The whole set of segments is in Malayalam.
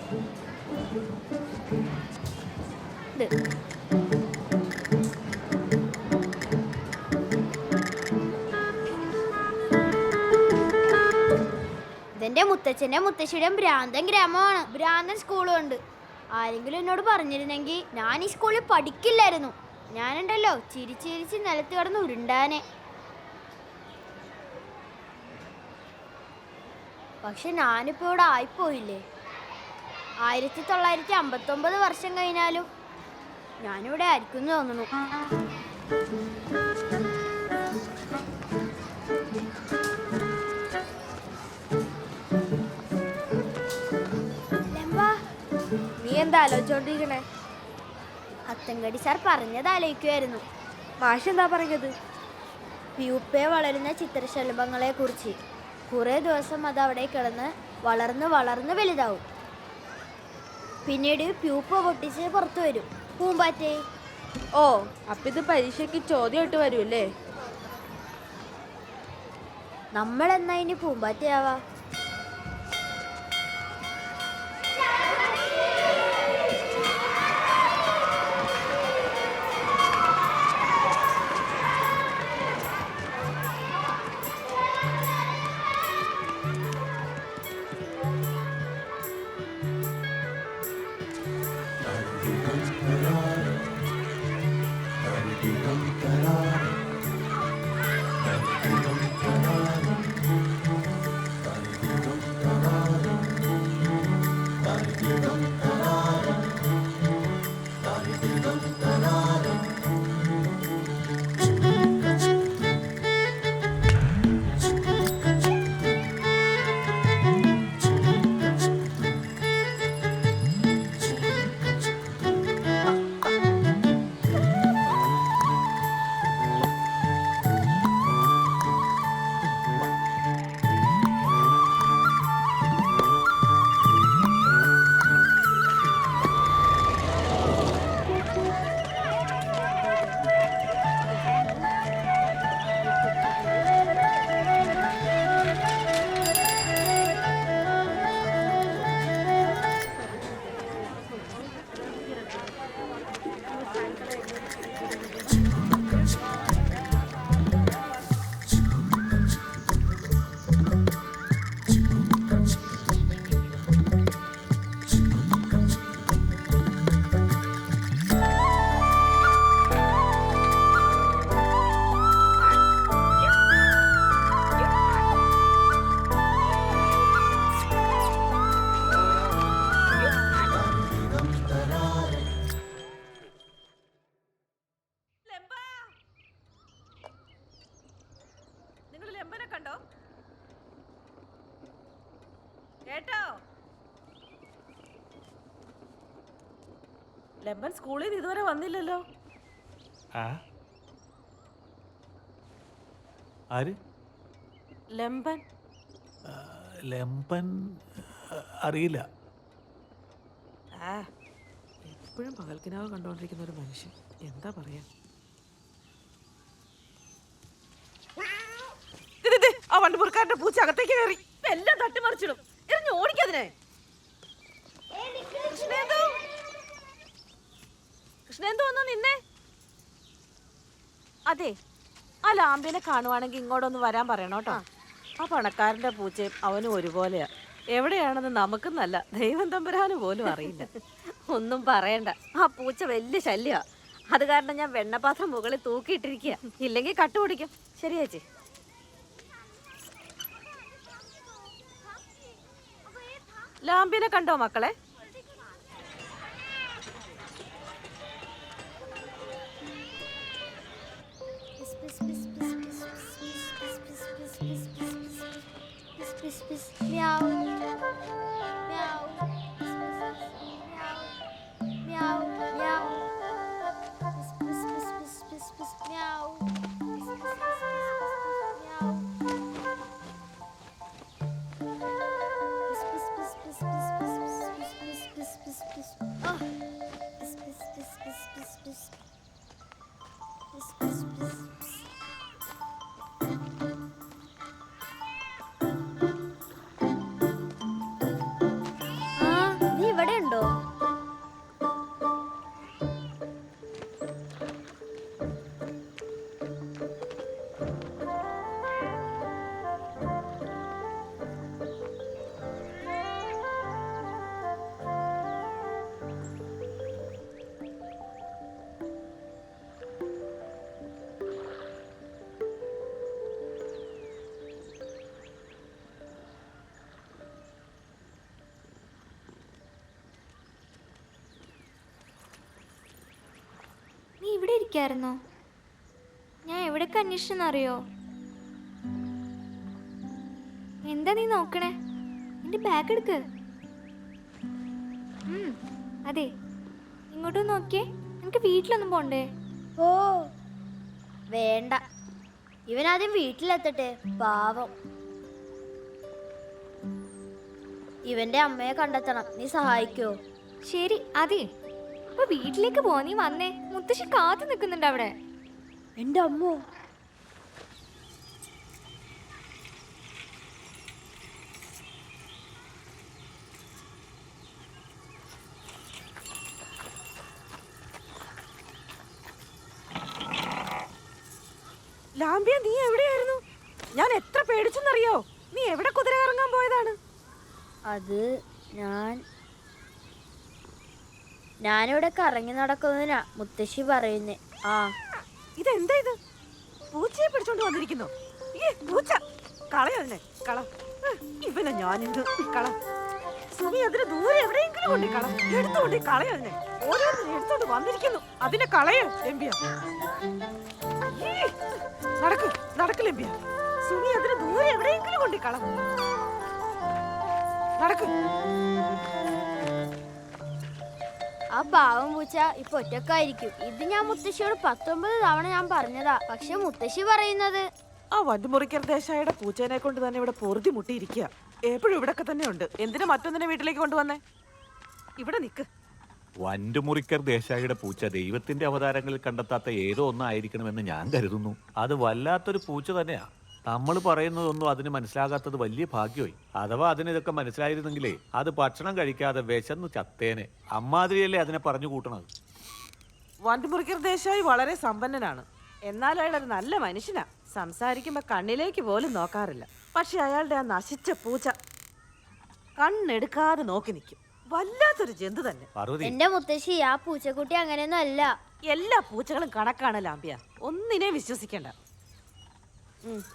ഇതെന്റെ മുത്തച്ഛന്റെ മുത്തശ്ശിയുടെ ഭ്രാന്തൻ ഗ്രാമമാണ്. ഭ്രാന്തൻ സ്കൂളും ഉണ്ട്. ആരെങ്കിലും എന്നോട് പറഞ്ഞിരുന്നെങ്കിൽ ഞാൻ ഈ സ്കൂളിൽ പഠിക്കില്ലായിരുന്നു. ഞാനുണ്ടല്ലോ ചിരിച്ചിരിച്ച് നിലത്ത് കിടന്ന് ഉരുണ്ടാനെ. പക്ഷെ ഞാനിപ്പോ ഇവിടെ ആയിപ്പോയില്ലേ. 1959 വർഷം കഴിഞ്ഞാലും ഞാനിവിടെ ആയിരിക്കും തോന്നുന്നു. നീ എന്താ ആലോചിച്ചോണ്ടിരിക്കണേ? അത്തങ്കടി സാർ പറഞ്ഞത് ആലോചിക്കുമായിരുന്നു. മാഷ് എന്താ പറഞ്ഞത്? പ്യൂപ്പയെ വളരുന്ന ചിത്രശലഭങ്ങളെ കുറിച്ച്. കുറേ ദിവസം അത് അവിടെ കിടന്ന് വളർന്ന് വളർന്ന് വലുതാവും. പിന്നീട് പ്യൂപ്പ പൊട്ടിച്ച് പുറത്തു വരും. പൂമ്പാറ്റേ. ഓ, അപ്പൊ ഇത് പരീക്ഷയ്ക്ക് ചോദ്യമായിട്ട് വരുമല്ലേ? നമ്മൾ എന്നാ ഇനി പൂമ്പാറ്റയാവാ? ലെമ്പൻ സ്കൂളിൽ ഇതുവരെ വന്നില്ലല്ലോ. ആര്? ലെമ്പൻ. ലെമ്പൻ അറിയില്ല. എപ്പോഴും പകൽക്കിനാവ് കണ്ടോണ്ടിരിക്കുന്ന ഒരു മനുഷ്യൻ, എന്താ പറയാ. ആ വണ്ടുപുറക്കാരന്റെ പൂച്ച അകത്തേക്ക് കയറി എല്ലാം തട്ടിമറിച്ചിടും. എറിഞ്ഞ് ഓടിക്കതിനെ. കൃഷ്ണേന്ദു വന്നോ നിന്നെ? അതെ, ആ ലാമ്പിനെ കാണുവാണെങ്കിൽ ഇങ്ങോട്ടൊന്ന് വരാൻ പറയണം കേട്ടോ. ആ പണക്കാരന്റെ പൂച്ചയും അവനും ഒരുപോലെയാ. എവിടെയാണെന്ന് നമുക്കും നല്ല ദൈവം തമ്പുരാന് പോലും അറിയില്ല. ഒന്നും പറയണ്ട, ആ പൂച്ച വലിയ ശല്യ. അത് കാരണം ഞാൻ വെണ്ണപാത്രം മുകളിൽ തൂക്കിയിട്ടിരിക്കുക. ഇല്ലെങ്കിൽ കട്ടുപിടിക്കും. ശരി ചേച്ചി. ലാമ്പിനെ കണ്ടോ മക്കളെ? ഇരിക്കായിരുന്നോ? ഞാൻ എവിടൊക്കെ അന്വേഷിച്ചെന്നറിയോ? എന്താ നീ നോക്കണേ? എന്റെ ബാഗ് എടുക്ക്. അതെ, ഇങ്ങോട്ടും നോക്കിയേ. എനിക്ക് വീട്ടിലൊന്നും പോണ്ടേ? ഓ വേണ്ട, ഇവനാദ്യം വീട്ടിലെത്തട്ടെ. പാവം, ഇവന്റെ അമ്മയെ കണ്ടെത്തണം. നീ സഹായിക്കോ? ശരി, അതെ. അപ്പൊ വീട്ടിലേക്ക് പോ. നീ വന്നേ, മുത്തശ്ശി കാത്തു നിൽക്കുന്നുണ്ട് അവിടെ. എന്റെ അമ്മോ, ലാമ്പ്യ, നീ എവിടെയായിരുന്നു? ഞാൻ എത്ര പേടിച്ചെന്നറിയോ? നീ എവിടെ കുതിര കറങ്ങാൻ പോയതാണ്? അത് ഞാനിവിടെ കറങ്ങി നടക്കുന്നതിനാ മുത്തശ്ശി പറയുന്നേ. ആ, ഇതെന്താ ഇത്? പൂച്ചയെ പിടിച്ചോണ്ട് വന്നിരിക്കുന്നു. ഈ പൂച്ച കളയോ അതിനെ? കള. ഇവനെ ഞാനിന്ന് കള. സുമി, അതിന് ദൂരെ എവിടെയെങ്കിലും കൊണ്ട് കള. എടുത്തുകൊണ്ട് കളയോ അതിനെ? ഓരോന്നിനും എടുത്തോണ്ട് വന്നിരിക്കുന്നു. അതിനെ കളയോ ലംബിയ? നടക്ക് നടക്ക് ലംബിയ. സുമി, അതിന് ദൂരെ എവിടെയെങ്കിലും കൊണ്ട് കള. നടക്ക്. ആ പാവം പൂച്ച ഇപ്പൊ ഒറ്റക്കായിരിക്കും. ഇത് ഞാൻ മുത്തശ്ശിയോട് 19 തവണ ഞാൻ പറഞ്ഞതാ. പക്ഷെ മുത്തശ്ശി പറയുന്നത് ആ വണ്ടുമുറിക്കൽ ദേശായുടെ പൂച്ചേനെ കൊണ്ട് തന്നെ ഇവിടെ പൊറുതി മുട്ടിയിരിക്കുക. എപ്പോഴും ഇവിടൊക്കെ തന്നെ ഉണ്ട്. എന്തിനാ മറ്റൊന്നിനെ വീട്ടിലേക്ക് കൊണ്ടുവന്നേ? ഇവിടെ നിക്ക്. വണ്ടുമുറിക്കർ ദേശായിയുടെ പൂച്ച ദൈവത്തിന്റെ അവതാരങ്ങളിൽ കണ്ടെത്താത്ത ഏതോ ഒന്നായിരിക്കണമെന്ന് ഞാൻ കരുതുന്നു. അത് വല്ലാത്തൊരു പൂച്ച തന്നെയാ. നമ്മൾ പറയുന്നതൊന്നും അതിന് മനസ്സിലാകാത്തത് വലിയ ഭാഗ്യമായി. അഥവാ അതിന് ഇതൊക്കെ മനസ്സിലായിരുന്നെങ്കിലേ അത് ഭക്ഷണം കഴിക്കാതെ വിശന്ന് ചത്തേനെ. അമ്മാതിരിയല്ലേ അതിനെ പറഞ്ഞു കൂട്ടണത്. വണ്ടുമുറിക്കൽ ദേശായി വളരെ സമ്പന്നനാണ്. എന്നാൽ അയാൾ ഒരു നല്ല മനുഷ്യനാ. സംസാരിക്കുമ്പോ കണ്ണിലേക്ക് പോലും നോക്കാറില്ല. പക്ഷെ അയാളുടെ ആ നശിച്ച പൂച്ച കണ്ണെടുക്കാതെ നോക്കി നിൽക്കും. വല്ലാത്തൊരു ജന്തു തന്നെ. പാർവതി, എന്റെ മുത്തശ്ശി, ആ പൂച്ചക്കുട്ടി അങ്ങനെയൊന്നും അല്ല. എല്ലാ പൂച്ചകളും കണക്കാണ് ലാമ്പ്യ. ഒന്നിനെ വിശ്വസിക്കണ്ട.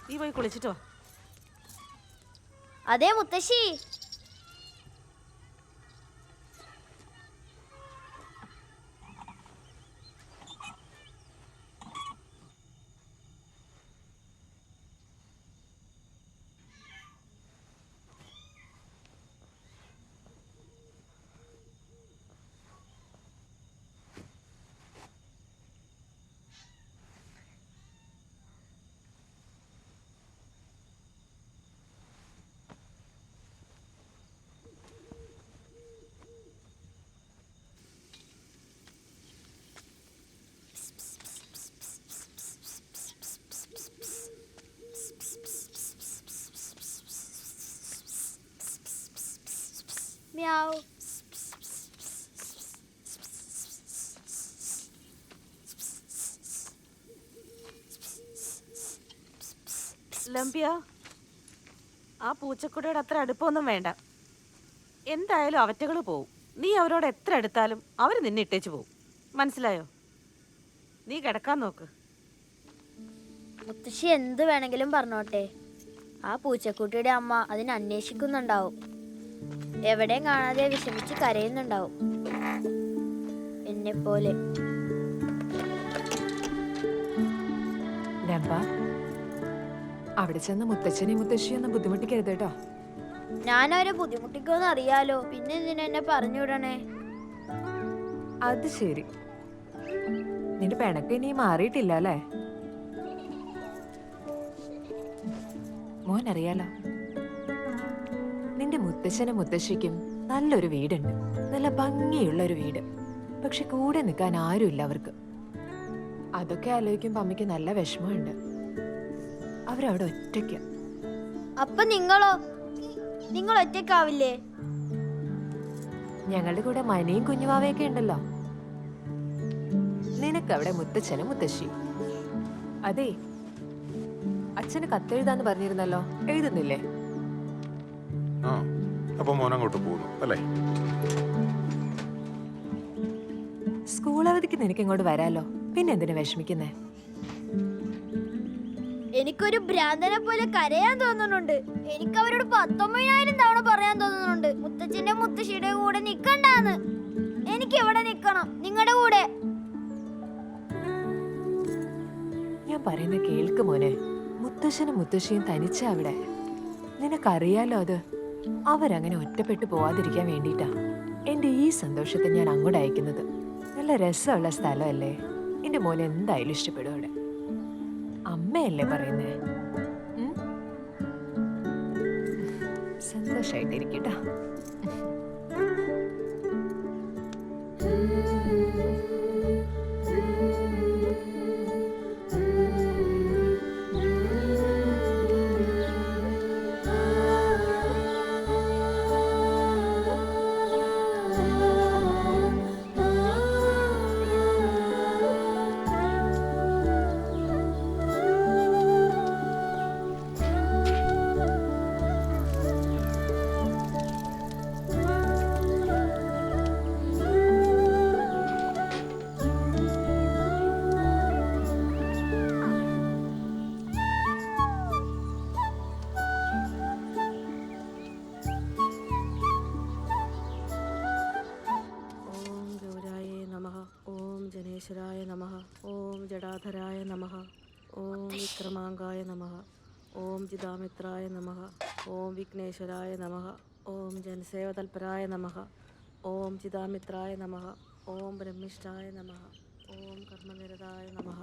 നീ പോയി കുളിച്ചിട്ടോ. അതേ മുത്തശ്ശി, മ്യാവ്. ലംബ്യ, ആ പൂച്ചക്കുട്ടിയുടെ അത്ര അടുപ്പമൊന്നും വേണ്ട. എന്തായാലും അവറ്റകൾ പോവും. നീ അവരോട് എത്ര എടുത്താലും അവർ നിന്നെ ഇട്ടേച്ച് പോവും. മനസ്സിലായോ? നീ കിടക്കാൻ നോക്ക്. മുത്തശ്ശി എന്ത് വേണമെങ്കിലും പറഞ്ഞോട്ടെ. ആ പൂച്ചക്കുട്ടിയുടെ അമ്മ അതിനെ അന്വേഷിക്കുന്നുണ്ടാവും. എവിടെയും കാണാതെ വിഷമിച്ച് കരയുന്നുണ്ടാവും, എന്നെ പോലെ. അവിടെ ചെന്ന് മുത്തച്ഛനെയും മുത്തശ്ശിയൊന്നും ബുദ്ധിമുട്ടിക്കരുത് കേട്ടോ. ഞാൻ അവരെ ബുദ്ധിമുട്ടിക്കുമെന്ന് അറിയാലോ, പിന്നെ എന്തിനാ എന്നെ പറഞ്ഞു വിടണേ? അത് ശരി, നിന്റെ പിണക്ക് ഇനി മാറിയിട്ടില്ല അല്ലേ? മോൻ അറിയാലോ, നിന്റെ മുത്തച്ഛനും മുത്തശ്ശിക്കും നല്ലൊരു വീടുണ്ട്, നല്ല ഭംഗിയുള്ള ഒരു വീട്. പക്ഷെ കൂടെ നിൽക്കാൻ ആരുമില്ല അവർക്ക്. അതൊക്കെ ആലോചിക്കുമ്പോ അമ്മയ്ക്ക് നല്ല വിഷമമുണ്ട്. അവരവിടെ ഒറ്റയ്ക്ക. അപ്പൊ നിങ്ങളോ? നിങ്ങൾ ഒറ്റയ്ക്കാവില്ലേ? ഞങ്ങളുടെ കൂടെ മനയും കുഞ്ഞുവാവയൊക്കെ ഉണ്ടല്ലോ. നിനക്കവിടെ മുത്തച്ഛനും മുത്തശ്ശി. അതെ, അച്ഛന് കത്തെഴുതാന്ന് പറഞ്ഞിരുന്നല്ലോ, എഴുതുന്നില്ലേ? അപ്പൊ മോനങ്ങോട്ട് പോകുന്നു അല്ലേ? സ്കൂൾ അവധിക്ക് നിനക്ക് ഇങ്ങോട്ട് വരാലോ, പിന്നെ എന്തിനു വിഷമിക്കുന്നേ? എനിക്കൊരു ഭ്രാന്തനെ പോലെ കരയാൻ തോന്നുന്നുണ്ട്. എനിക്ക് അവരോട് 19,000 തവണ പറയാൻ തോന്നുന്നുണ്ട്, മുത്തച്ഛന്റെ മുത്തശ്ശിയുടെ കൂടെ നിക്കണ്ടാന്ന്. എനിക്ക് ഇവിടെ നിക്കണം, നിങ്ങളുടെ കൂടെ. പറയുന്ന കേൾക്ക് മോനെ. മുത്തശ്ശനും മുത്തശ്ശിയും തനിച്ച അവിടെ. നിനക്കറിയാലോ അത്. അവരങ്ങനെ ഒറ്റപ്പെട്ടു പോവാതിരിക്കാൻ വേണ്ടിയിട്ടാ എന്റെ ഈ സന്തോഷത്തെ ഞാൻ അങ്ങോട്ട് അയക്കുന്നത്. നല്ല രസമുള്ള സ്ഥലമല്ലേ. എന്റെ മോനെ എന്തായാലും ഇഷ്ടപ്പെടും അവിടെ. അമ്മയല്ലേ പറയുന്നേ. സന്തോഷായിട്ടിരിക്കട്ടോ. ഓം ഗൗരായേ നമഃ. ഓം ജനേശ്വരായ നമഃ. ഓം ജടാധരായ നമഃ. ഓം വിക്രമാംഗായ നമഃ. ഓം ജിതാമിത്രായ നമഃ. ഓം വിഘ്നേശ്വരായ നമഃ. ഓം ജനസേവതൽപരായ നമഃ. ഓം ജിതാമിത്രായ നമഃ. ഓം ബ്രഹ്മിഷ്ഠായ നമഃ. ഓം കർമ്മനിരതായ നമഃ.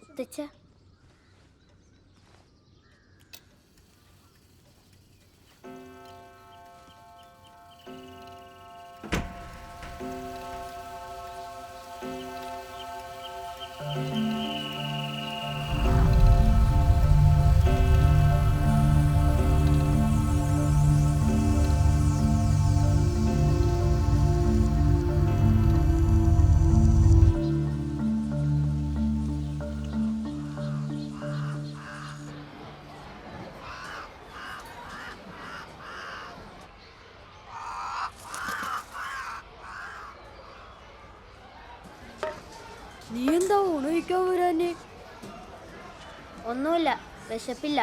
മുത്തച്ഛ, നീ എന്താ ഊണ് കഴിക്കാൻ വരാന്? ഒന്നുമില്ല, വിശപ്പില്ല.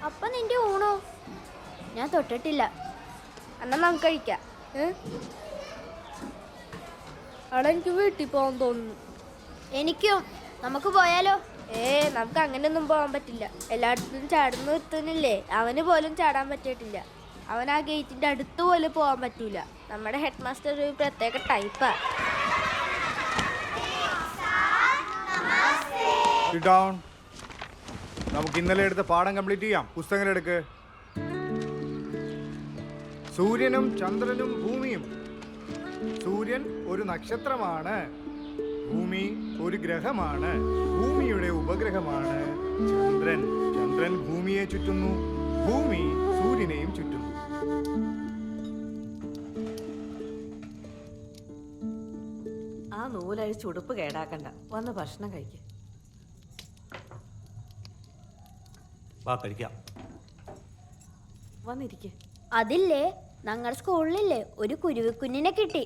അപ്പൊ നിന്റെ ഊണോ? ഞാൻ തൊട്ടിട്ടില്ല. എന്നാ നമുക്ക് കഴിക്കാം. അവിടെ എനിക്ക് വീട്ടിൽ പോകാൻ തോന്നുന്നു. എനിക്കും. നമുക്ക് പോയാലോ? നമുക്ക് അങ്ങനെയൊന്നും പോകാൻ പറ്റില്ല. എല്ലായിടത്തും ചാടുന്ന ഒരുത്തനില്ലേ, അവന് പോലും ചാടാൻ പറ്റിയിട്ടില്ല. അവൻ ആ ഗേറ്റിന്റെ അടുത്ത് പോലും പോകാൻ പറ്റൂല. നമ്മുടെ ഹെഡ് മാസ്റ്റർ ഒരു പ്രത്യേക ടൈപ്പാ. നമുക്ക് ഇന്നലെ എടുത്ത പാഠം കംപ്ലീറ്റ് ചെയ്യാം. പുസ്തകങ്ങൾ എടുക്ക്. സൂര്യനും ചന്ദ്രനും ഭൂമിയും. സൂര്യൻ ഒരു നക്ഷത്രമാണ്. ഭൂമി ഒരു ഗ്രഹമാണ്. ഭൂമിയുടെ ഉപഗ്രഹമാണ് ചന്ദ്രൻ. ചന്ദ്രൻ ഭൂമിയെ ചുറ്റുന്നു. ഭൂമി സൂര്യനെയും ചുറ്റുന്നു. ആ നൂലഴിച്ച് ഉടുപ്പ് കേടാക്കണ്ട. വന്ന് ഭക്ഷണം കഴിക്കുക. വാ കഴിക്കാം. വന്നിരിക്കെ. അതില്ലേ, ഞങ്ങളുടെ സ്കൂളിലില്ലേ ഒരു കുരുവിക്കുഞ്ഞിനെ കിട്ടി.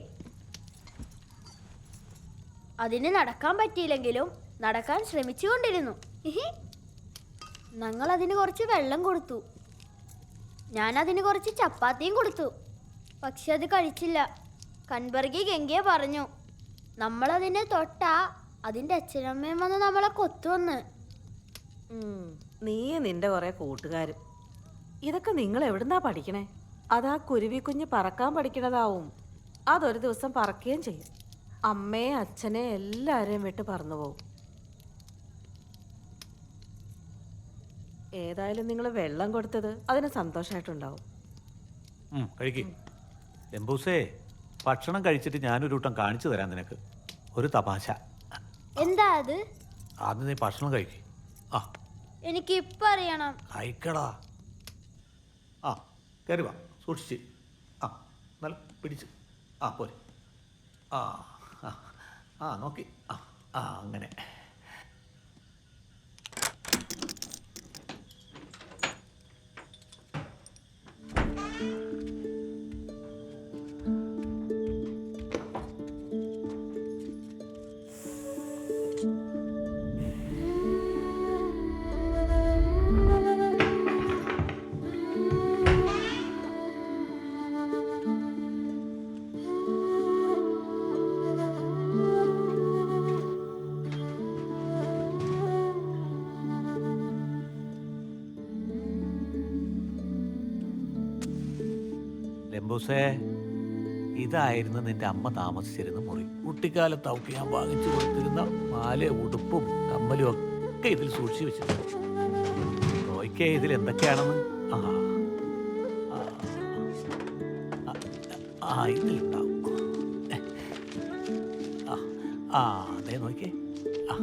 അതിന് നടക്കാൻ പറ്റിയില്ലെങ്കിലും നടക്കാൻ ശ്രമിച്ചുകൊണ്ടിരുന്നു. ഞങ്ങൾ അതിന് കുറച്ച് വെള്ളം കൊടുത്തു. ഞാൻ അതിന് കുറച്ച് ചപ്പാത്തിയും കൊടുത്തു. പക്ഷെ അത് കഴിച്ചില്ല. കൺബർഗി ഗംഗയെ പറഞ്ഞു, നമ്മളതിനെ തൊട്ടാ അതിൻ്റെ അച്ഛനമ്മയും വന്ന് നമ്മളെ കൊത്തുവന്ന്. നീ നിന്റെ കുറെ കൂട്ടുകാരും. ഇതൊക്കെ നിങ്ങൾ എവിടുന്നാ പഠിക്കണേ? അതാ കുരുവി കുഞ്ഞ് പറക്കാൻ പഠിക്കണതാവും. അതൊരു ദിവസം പറക്കുകയും ചെയ്യും. അമ്മയെ അച്ഛനെ എല്ലാവരെയും വിട്ട് പറന്നു പോവും. ഏതായാലും നിങ്ങൾ വെള്ളം കൊടുത്തത് അതിന് സന്തോഷമായിട്ടുണ്ടാവും. കഴിക്കും. എംബൂസേ, ഭക്ഷണം കഴിച്ചിട്ട് ഞാനൊരു കൂട്ടം കാണിച്ചു തരാം നിനക്ക്. ഒരു തമാശ. എന്താ അത്? ആദ്യം നീ ഭക്ഷണം കഴിക്കും. ആ, എനിക്ക് ഇപ്പൊ അറിയണം. കഴിക്കടാ. ആ, കയറി വാ. സൂക്ഷിച്ച്. ആ, നല്ല പിടിച്ച്. ആ, പോരെ. ആ ആ ആ നോക്കി. ആ ആ അങ്ങനെ. ലംബൂസേ, ഇതായിരുന്നു നിന്റെ അമ്മ താമസിച്ചിരുന്ന മുറി. കുട്ടിക്കാലത്ത് അവൾക്ക് ഞാൻ വാങ്ങിച്ചു കൊടുത്തിരുന്ന മാല, ഉടുപ്പും കമ്മലും ഒക്കെ ഇതിൽ സൂക്ഷിച്ചു വെച്ചിട്ടുണ്ട്. നോക്കിയേ ഇതിൽ എന്തൊക്കെയാണെന്ന്. ആ ആ, ആ, ആ ഇതിലുണ്ടാവും. ആ അതെ, നോക്കിയേ. ആ,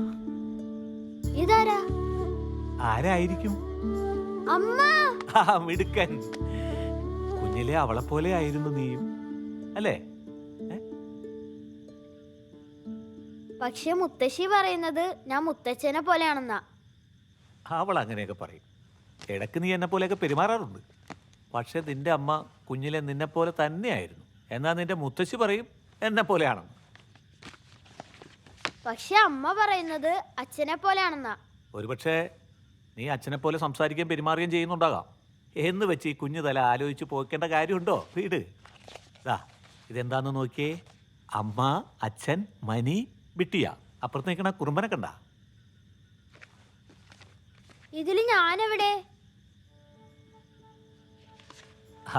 ഇതാരാ? ആരായിരിക്കും? അമ്മ. ആ, മിടുക്കൻ. കുഞ്ഞിലെ അവളെ പോലെ ആയിരുന്നു നീയും, അല്ലേ? പക്ഷെ മുത്തശ്ശി പറയുന്നത് ഞാൻ മുത്തച്ഛനെ പോലെയാണെന്നാ. അവൾ അങ്ങനെയൊക്കെ പറയും. ഇടയ്ക്ക് നീ എന്നെ പോലെയൊക്കെ പെരുമാറാറുണ്ട്. പക്ഷെ നിന്റെ അമ്മ കുഞ്ഞിലെ നിന്നെ പോലെ തന്നെയായിരുന്നു. എന്നാൽ നിന്റെ മുത്തശ്ശി പറയും എന്നെ പോലെയാണെന്ന്. പക്ഷെ അമ്മ പറയുന്നത് അച്ഛനെ പോലെയാണെന്നാ. ഒരുപക്ഷെ നീ അച്ഛനെ പോലെ സംസാരിക്കുകയും പെരുമാറുകയും ചെയ്യുന്നുണ്ടാകാം. എന്ന് വെച്ച് ഈ കുഞ്ഞു തല ആലോചിച്ച് പോക്കേണ്ട കാര്യമുണ്ടോ? വീട് ഇതാ, ഇതെന്താന്ന് നോക്കിയേ. അമ്മ, അച്ഛൻ, മനി, ബിട്ടിയ. അപ്പുറത്ത് നിൽക്കണ കുറുമ്പനെ കണ്ട? ഇതില് ഞാനെവിടെ?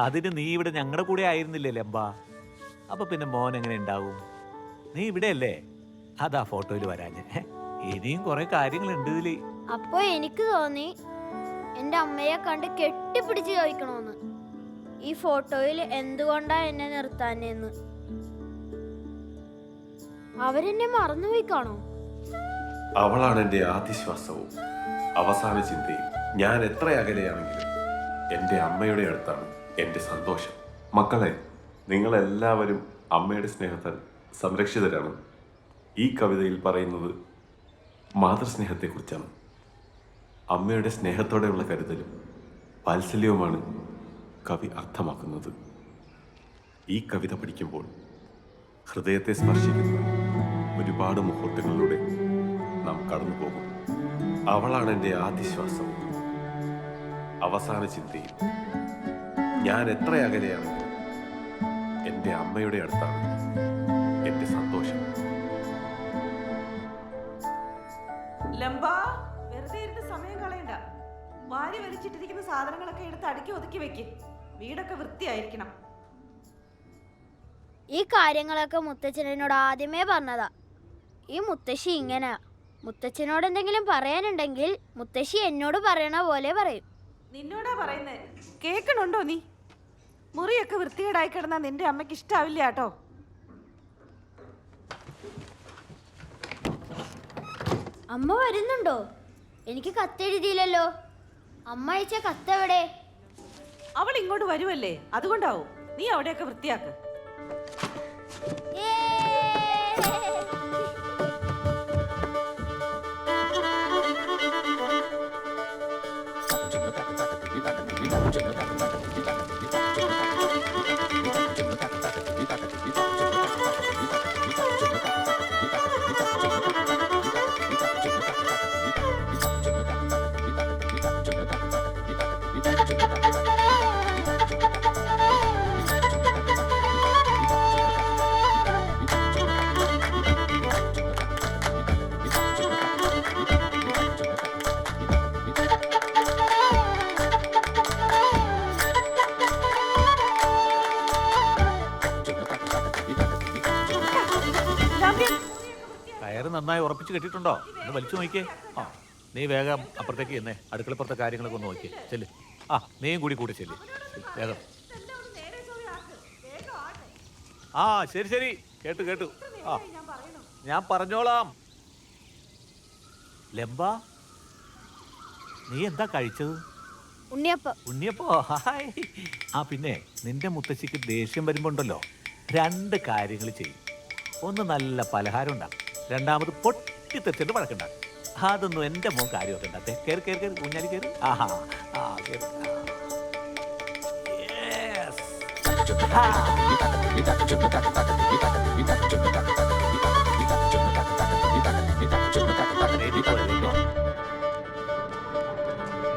അതിന് നീ ഇവിടെ ഞങ്ങളുടെ കൂടെ ആയിരുന്നില്ലേ ലംബ? അപ്പൊ പിന്നെ മോൻ എങ്ങനെ ഉണ്ടാവും? നീ ഇവിടെയല്ലേ? അതാ ഫോട്ടോയിൽ വരാഞ്ഞ്. ഇനിയും കുറെ കാര്യങ്ങളുണ്ട് ഇതില്. അപ്പൊ എനിക്ക് തോന്നി എന്റെ അമ്മയെ കണ്ട് കെട്ടിപ്പിടിച്ച് ചോദിക്കണോന്ന്, ഈ ഫോട്ടോയിൽ എന്തുകൊണ്ടാ എന്നെ നിർത്താനെന്ന്. അവരെന്നെ മറന്നുപോയി കാണോ? അവളാണ് എൻ്റെ ആദിശ്വാസവും അവസാന ചിന്തയും. ഞാൻ എത്ര അകലെയാണെങ്കിലും എൻ്റെ അമ്മയുടെ അടുത്താണ് എൻ്റെ സന്തോഷം. മക്കളെ, നിങ്ങളെല്ലാവരും അമ്മയുടെ സ്നേഹത്താൽ സംരക്ഷിതരാണ്. ഈ കവിതയിൽ പറയുന്നത് മാതൃസ്നേഹത്തെക്കുറിച്ചാണ്. അമ്മയുടെ സ്നേഹത്തോടെയുള്ള കരുതലും വാത്സല്യവുമാണ് കവി അർത്ഥമാക്കുന്നത്. ഈ കവിത പഠിക്കുമ്പോൾ ഹൃദയത്തെ സ്പർശിക്കുന്ന ഒരുപാട് മുഹൂർത്തങ്ങളിലൂടെ നാം കടന്നു പോകും. അവളാണ് എൻ്റെ ആദിശ്വാസം, അവസാന ചിന്തയും. ഞാൻ എത്ര അകലെയാണെങ്കിലും എൻ്റെ അമ്മയുടെ അടുത്താണ് എൻ്റെ സന്തോഷം. ലംബ, വെറുതെ ഇരുന്ന് സമയം കളയണ്ട. വാരി വലിച്ചിട്ടിരിക്കുന്ന സാധനങ്ങളൊക്കെ എടുത്ത് അടുക്കി ഒതുക്കി വെക്ക്. വീടൊക്കെ വൃത്തിയായിരിക്കണം. ഈ കാര്യങ്ങളൊക്കെ മുത്തച്ഛനോട് ആദ്യമേ പറഞ്ഞതാ. ഈ മുത്തശ്ശി ഇങ്ങനെ. മുത്തച്ഛനോട് എന്തെങ്കിലും പറയാനുണ്ടെങ്കിൽ മുത്തശ്ശി എന്നോട് പറയണ പോലെ പറയും. നിന്നോടാ പറയുന്നേ, കേൾക്കണുണ്ടോ നീ? മുറിയൊക്കെ വൃത്തികേടായി കിടന്നാ നിന്റെ അമ്മയ്ക്ക് ഇഷ്ടാവില്ല കേട്ടോ. അമ്മ വരുന്നുണ്ടോ? എനിക്ക് കത്തെഴുതിയില്ലല്ലോ. അമ്മ അയച്ച കത്തെവിടെ? അവൾ ഇങ്ങോട്ട് വരുമല്ലേ, അതുകൊണ്ടാവും. നീ അവിടെയൊക്കെ വൃത്തിയാക്ക്. കയറ് നന്നായി ഉറപ്പിച്ച് കെട്ടിയിട്ടുണ്ടോ? ഒന്ന് വലിച്ചു നോക്കിയേ. ആ, നീ വേഗം അപ്പുറത്തേക്ക് ചെന്നേ. അടുക്കളപ്പുറത്തെ കാര്യങ്ങളൊക്കെ ഒന്ന് നോക്കിയേ. ചെല്ല്. ആ, നീയും കൂടി ചെല്ല്. വേഗം. ആ, ശരി ശരി, കേട്ടു. ആ, ഞാൻ പറഞ്ഞോളാം. ലംബ, നീ എന്താ കഴിച്ചത്? ഉണ്ണിയപ്പോ. ഹായ്. ആ, പിന്നെ നിന്റെ മുത്തശ്ശിക്ക് ദേഷ്യം വരുമ്പോണ്ടല്ലോ, 2 കാര്യങ്ങൾ ചെയ്യും. ഒന്ന് നല്ല പലഹാരം ഉണ്ടാക്കും, രണ്ടാമത് പൊട്ടിത്തെറിച്ചിട്ട് വഴക്കുണ്ടാക്കും. അതൊന്നും എൻ്റെ മോൻ കാര്യമൊക്കെ ഉണ്ടാകത്തെ. കയറി കുഞ്ഞാലി കയറി. ആഹാ, ആ കയറി.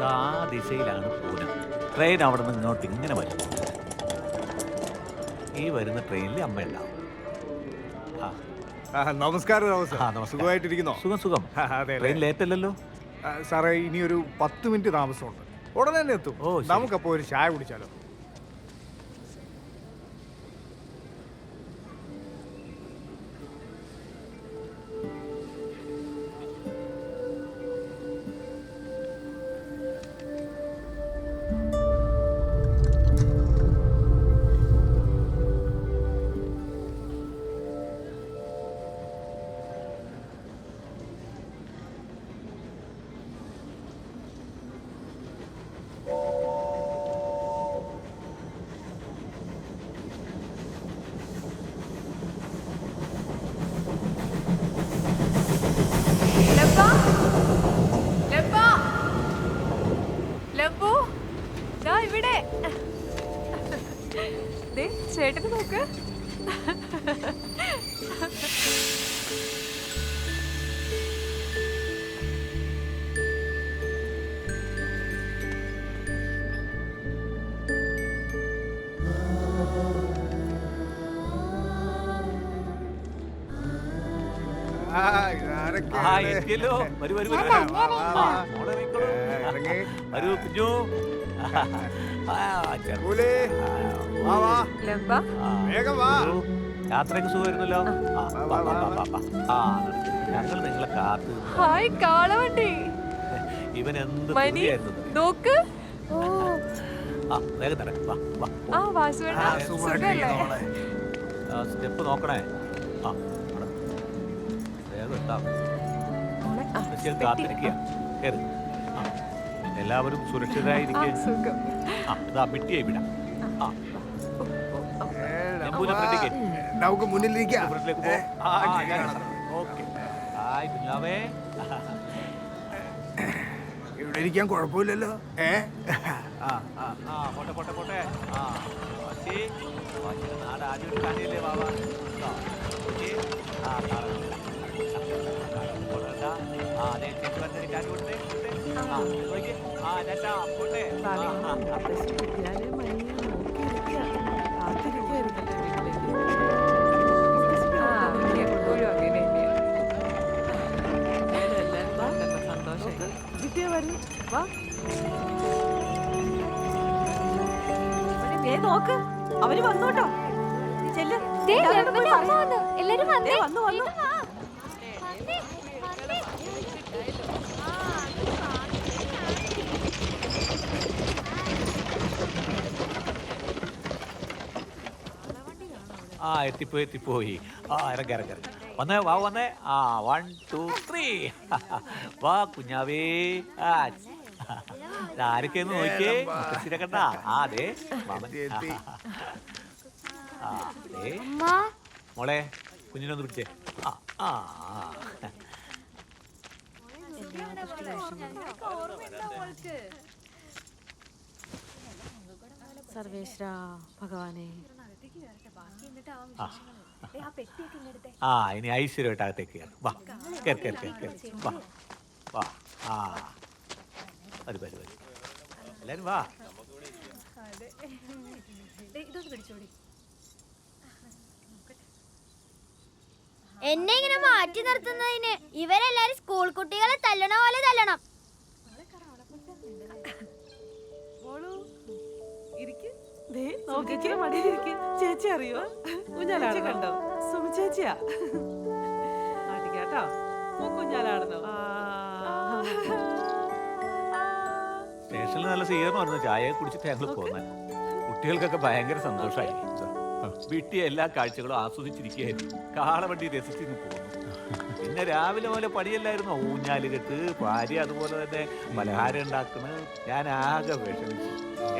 ആ ദിശയിലാണ് പൂനം. ട്രെയിൻ അവിടെ നിന്ന് ഇങ്ങോട്ട് ഇങ്ങനെ വരും. ഈ വരുന്ന ട്രെയിനിൽ അമ്മ ഉണ്ടാവും. നമസ്കാരം. സുഖമായിട്ടിരിക്കുന്നോ? സുഖം. ട്രെയിൻ ലേറ്റ് അല്ലല്ലോ സാറേ? ഇനി ഒരു 10 മിനിറ്റ് താമസമുണ്ട്. ഉടനെ തന്നെ എത്തും. നമുക്കപ്പോ ഒരു ചായ കുടിച്ചാലോ? ആ എത്തിയല്ലോ. വരൂ വരൂ വരൂ. ആ, മോളെ ഇറങ്ങിക്കോളൂ. വരൂ കുഞ്ഞു. ആ, ചെറുപ്പം. കൂലേ, വാ വാ ലംബ ആ, വേഗം വാ. വരൂ. യാത്രയ്ക്ക് സുഖമായിരുന്നല്ലോ. ആ, വാ, വാ, വാ, വാ. ആ, ഞങ്ങൾ നിങ്ങളെ കാത്തു നിന്നു. ഹായ് കാളവണ്ടി. ഇവൻ എന്ത് മനി തുണിയായിരുന്നു. നോക്ക്. ആ വേഗം തരാം. വാ വാ. ആ വാസുവേട്ട സുഖല്ലേ? സ്റ്റെപ്പ് നോക്കണേ. ആ അവിടെ. വേഗം എത്താം. മോളെ, ആ, കാത്തിരിക്കുക. കയറി. ആ, എല്ലാവരും സുരക്ഷിതരായിരിക്കും. സുഖം. ആ ഇതാ മിട്ടിയായി വിടാം. ആ ജമ്പൂനെ ഫ്രണ്ടിലേക്ക്. നമുക്ക് മുന്നിലിരിക്കാം. ഫ്രണ്ടിലേക്ക് പോ. ആ ഓക്കെ. ഹായ് കുഞ്ഞാവേ. ഇവിടെ ഇരിക്കാൻ കുഴപ്പമില്ലല്ലോ. ആ പോട്ടെ പോട്ടെ പോട്ടെ. ആ വാശി വാശിയുടെ നാട് ആദ്യമായിട്ട് കാണിയല്ലേ ബാബ. ആ കാണണ്ട. ആ അതെ ചേച്ചി വന്നിട്ട് കാറ്റ് കൊടുത്തേ. ആ നോക്കി. ആ ചേട്ടാ പോട്ടെ. നോക്ക്, അവര് വന്നോട്ടോ. ചെല്ല്. എല്ലാവരോടും പോയി പറയ്. ദേ വന്നു വന്നു. ആ എത്തിപ്പോയി എത്തിപ്പോയി. ആ ഇറങ്ങി ഇറങ്ങി ഇറങ്ങി. വന്നേ വാ വന്നേ. ആ 1 2 3. വാ കുഞ്ഞാവേ. ആ ആരൊക്കെയെന്ന് നോക്കിയേ. മുത്തശ്ശിനെ കണ്ടാ. ആ അതെ മാമൻ. ആ ദേ മോളെ കുഞ്ഞിനൊന്ന് പിടിച്ചേ. ആ ആ സർവേശ്വര ഭഗവാനെ. ആ ഇനി ഐശ്വര്യമായിട്ട് അകത്തേക്ക് കയറും. വാ കയറി കയറി കയറി കയറി. വാ വാ. ആ വരും വരും വരും. എല്ലാരും വാ. എന്നെ ഇങ്ങനെ മാറ്റി നിർത്തുന്നതിന് ഇവരെല്ലാരും സ്കൂൾ കുട്ടികളെ തല്ലണ പോലെ തല്ലണം. ചേച്ചി അറിയോ? കുഞ്ഞാലാണോ? കണ്ടോ? സുമി ചേച്ചിയാ. കേട്ടോ കുഞ്ഞാലാണെന്നോ. സ്റ്റേഷനിൽ നല്ല സ്വീകരണമായിരുന്നു. ചായ കുടിച്ചിട്ട് ഞങ്ങൾ പോന്നെ. കുട്ടികൾക്കൊക്കെ ഭയങ്കര സന്തോഷമായി. വീട്ടിലെ എല്ലാ കാഴ്ചകളും ആസ്വദിച്ചിരിക്കുകയായിരുന്നു. കാളവണ്ടി രസിച്ചിന്ന് പോന്നു. പിന്നെ രാവിലെ പോലെ പണിയല്ലായിരുന്നു. ഊഞ്ഞാലുകെട്ട് ഭാര്യ അതുപോലെ തന്നെ പലഹാരം ഉണ്ടാക്കുന്നത്. ഞാൻ ആകെ വിഷമിച്ചു.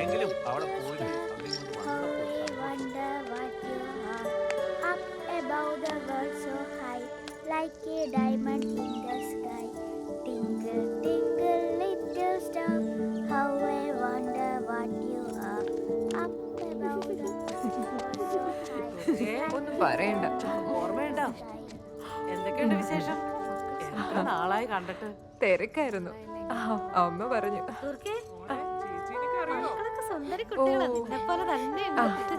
എങ്കിലും അവിടെ പോയി Like a diamond in the sky, twinkle, twinkle, little star, how I wonder what you are. Up above the world so high. ഒന്നും പറയണ്ട. ഓർമ്മയുണ്ടോ? എന്തൊക്കെയുണ്ട് വിശേഷം? എത്ര നാളായി കണ്ടിട്ട്. തിരക്കായിരുന്നു. അമ്മ പറഞ്ഞു. സുന്ദരി കുട്ടികളാ, നിന്നെ പോലെ തന്നെയുണ്ട്.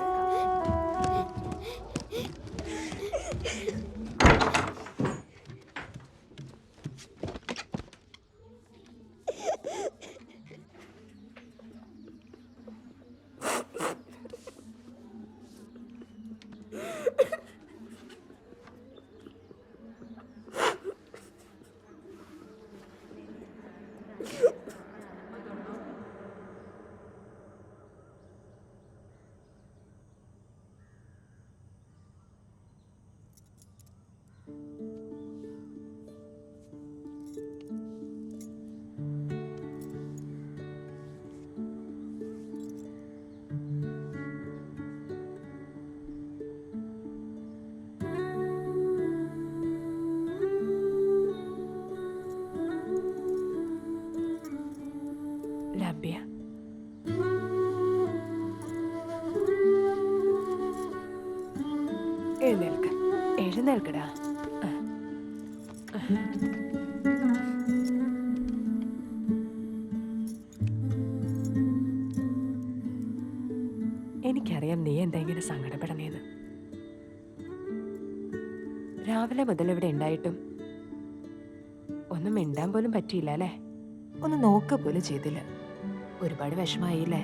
ലഭ്യ എഴുന്നേൽക്ക. എഴുന്നേൽക്കടാ. എനിക്കറിയാം നീ എന്താ ഇങ്ങനെ സങ്കടപ്പെടണേന്ന്. രാവിലെ മുതൽ ഇവിടെ ഉണ്ടായിട്ടും ഒന്നും മിണ്ടാൻ പോലും പറ്റിയില്ല അല്ലേ? ഒന്ന് നോക്ക പോലും ചെയ്തില്ല. ഒരുപാട് വിഷമായില്ലേ?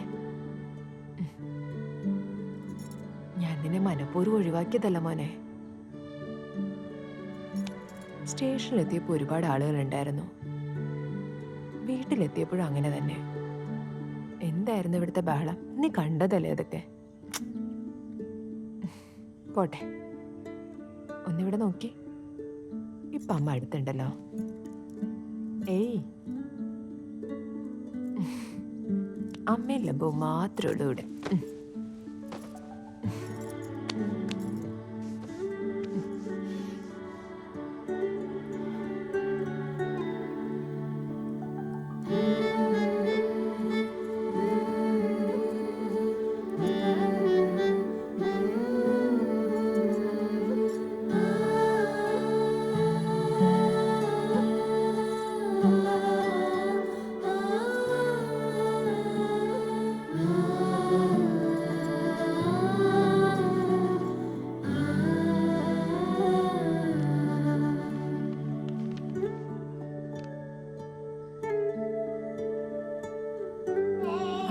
ഞാൻ നിന്നെ മനഃപൂർവ്വം ഒഴിവാക്കിയതല്ല മോനെ. സ്റ്റേഷനിലെത്തിയപ്പോൾ ഒരുപാട് ആളുകളുണ്ടായിരുന്നു. വീട്ടിലെത്തിയപ്പോഴും അങ്ങനെ തന്നെ. എന്തായിരുന്നു ഇവിടുത്തെ ബഹളം? നീ കണ്ടതല്ലേ അതൊക്കെ? പോട്ടെ, ഒന്നിവിടെ നോക്കി. ഇപ്പൊ അമ്മ അടുത്തുണ്ടല്ലോ. ഏയ്, അമ്മയും ലംബവും മാത്രമേ ഉള്ളൂ ഇവിടെ.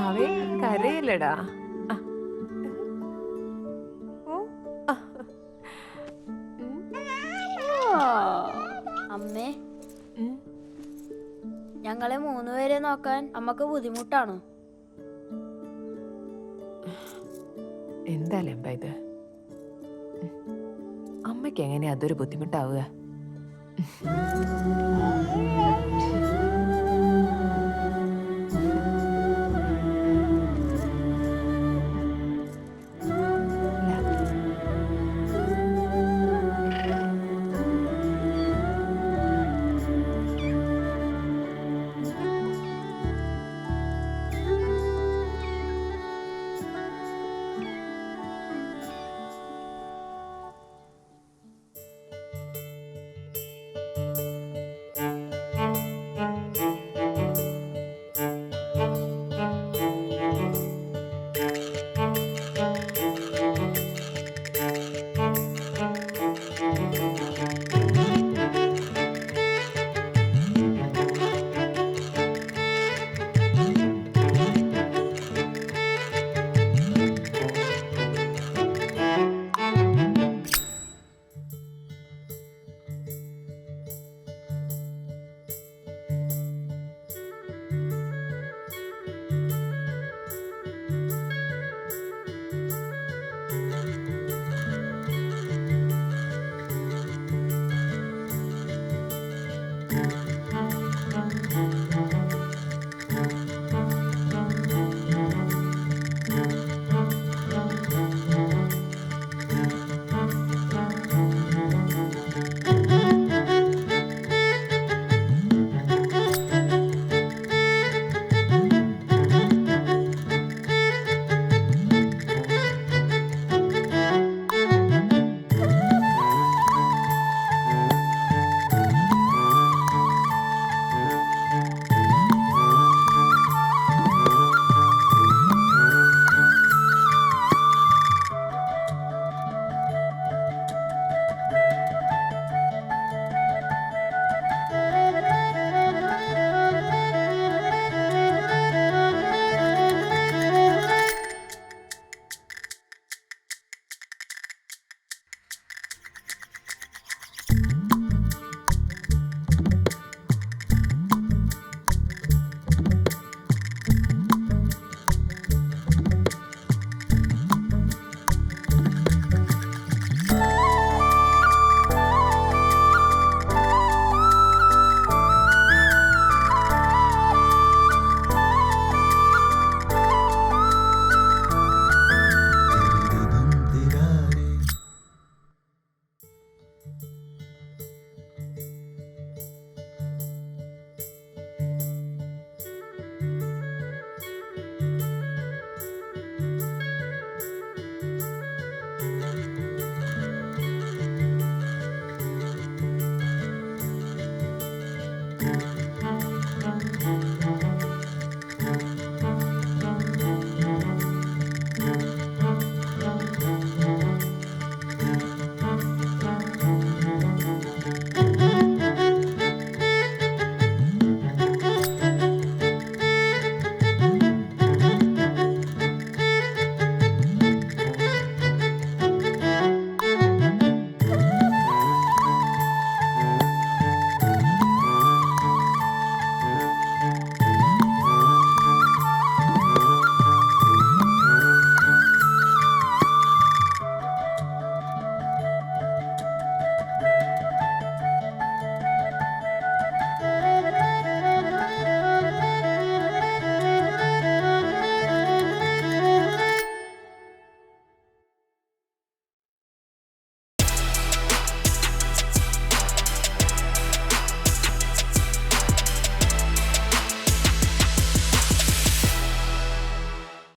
അവേ കരയില്ലടാ. അമ്മേ, ഞങ്ങളെ 3 പേരെ നോക്കാൻ അമ്മക്ക് ബുദ്ധിമുട്ടാണോ? എന്താ ലംബ ഇത്? അമ്മയ്ക്ക് എങ്ങനെയാ അതൊരു ബുദ്ധിമുട്ടാവുക?